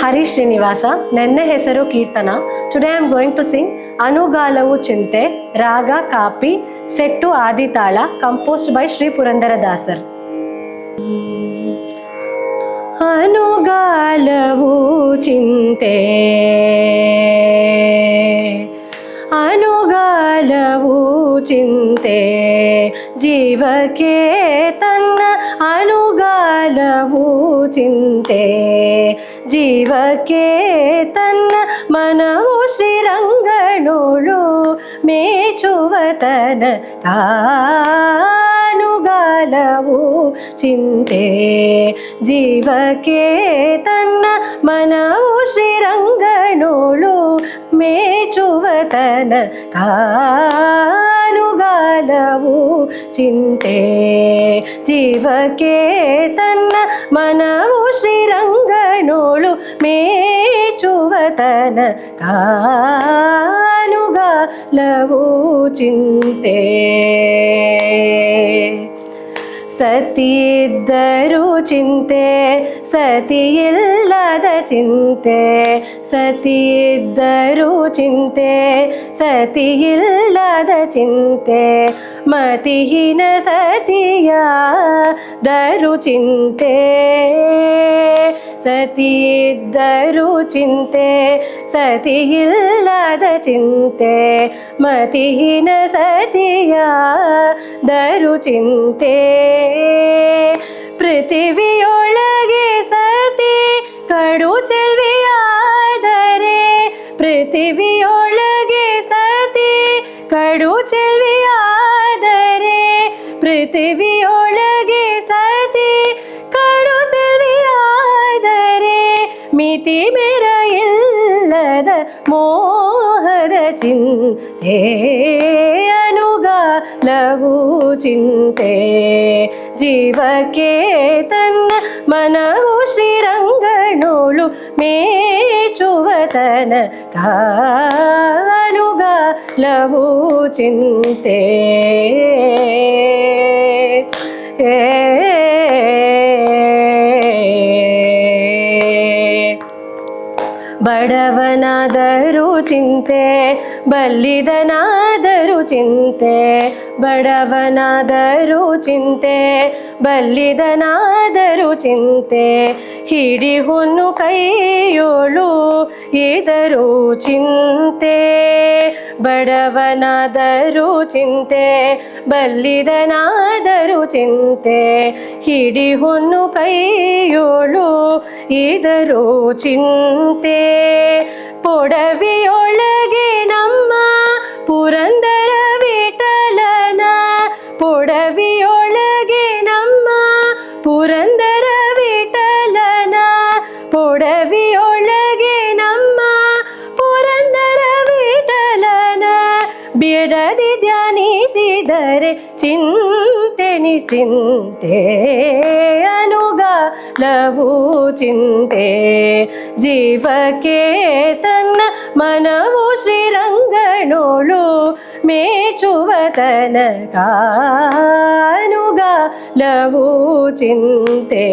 ಹರಿ ಶ್ರೀನಿವಾಸ. ನನ್ನ ಹೆಸರು Keerthana. Today I am going to sing ಅನುಗಾಲವು ಚಿಂತೆ, raga Kapi, set Adi tala, composed by Shri Purandaradasar. ಅನುಗಾಲವು ಚಿಂತೆ, ಅನುಗಾಲವು ಚಿಂತೆ, ಜೀವಕ್ಕೆ ತನ್ನ ಅನುಗಾಲವು ಚಿಂತೆ, ಜೀವಕ್ಕೆ ತನ್ನ ಮನವು ಶ್ರೀರಂಗನೋಳು ಮೇಚುವತನ ಅನುಗಾಲವು ಚಿಂತೆ, ಜೀವಕ್ಕೆ ತನ್ನ ಮನವು ಶ್ರೀರಂಗನೋಳು ಮೇಚುವತನ ಅನುಗಾಲವು ಚಿಂತೆ, ಜೀವಕ್ಕೆ ತನ್ನ ಮನವು ಶ್ರೀರಂಗನೋಳು ಮೇಚುವತನ ಅನುಗಾಲವು ಚಿಂತೆ. ಸತಿಯಿದ್ದರೂ ಚಿಂತೆ, ಸತಿಯಿಲ್ಲದ ಚಿಂತೆ, ಸತಿಯಿದ್ದರೂ ಚಿಂತೆ, ಸತಿಯಿಲ್ಲದ ಚಿಂತೆ, ಮತಿಹೀನ ಸತಿಯಾದರೂ ಚಿಂತೆ, ಸತಿಯಿದ್ದರೂ ಚಿಂತೆ, ಸತಿಯಿಲ್ಲದ ಚಿಂತೆ, ಮತಿಹೀನ ಸತಿಯಾದರೂ ಚಿಂತೆ, ಪೃಥಿವಿಯೊಳಗೆ ಸತಿ ಕಡು ಚೆಲ್ವಿಯಾದರೆ, ಪೃಥಿವಿಯೊಳಗೆ ಸತಿ ಕಡು ಚೆಲ್ವಿಯಾದರೆ, ಪೃಥಿವಿಯೊಳಗೆ ಸತಿ ಕಡು ಚೆಲ್ವಿಯಾದರೆ, ಮಿತಿ ಬೆರ ಇಲ್ಲದ ಮೋಹದ ಚಿಂತೆ, ಅನುಗಾಲವು ಚಿಂತೆ, ಜೀವಕ್ಕೆ ತನ್ನ ಮನವು ಶ್ರೀರಂಗನೋಳು ಮೇಚುವತನ ಅನುಗಾಲವು ಚಿಂತೆ. ಬಡವನಾದರೂ ಚಿಂತೆ, ಬಲ್ಲಿದನಾದರೂ ಚಿಂತೆ, ಬಡವನಾದರೂ ಚಿಂತೆ, ಬಲ್ಲಿದನಾದರೂ ಚಿಂತೆ, ಹಿಡಿ ಹೊನ್ನು ಕೈಯೋಳು ಇದರೂ ಚಿಂತೆ, ಬಡವನಾದರೂ ಚಿಂತೆ, ಬಲ್ಲಿದನಾದರೂ ಚಿಂತೆ, ಹಿಡಿ ಹೊನ್ನು ಕೈಯೋಳು ಇದರೂ ಚಿಂತೆ, ಪೊಡವಿಯೊಳಗೆ ನಮ್ಮ ಪುರಂದರ ವಿಠಲನ, ಪೊಡವಿಯೊಳಗೆ ನಮ್ಮ ಪುರಂದರ ವಿಠಲನ, ಪೊಡವಿಯೊಳಗೆ ನಮ್ಮ ಪುರಂದರ ವಿಠಲನ, ಬಿಡದಿ ಧ್ಯಾನಿಸಿದರೆ ಚಿಂತೆ ನಿಶ್ಚಿಂತೆ, ಅನುಗಾಲವು ಚಿಂತೆ, ಜೀವಕ್ಕೆ ತನ್ನ ಮನವು ಶ್ರೀರಂಗನೋಳು ಮೇಚುವತನ ಅನುಗಾಲವು ಚಿಂತೆ.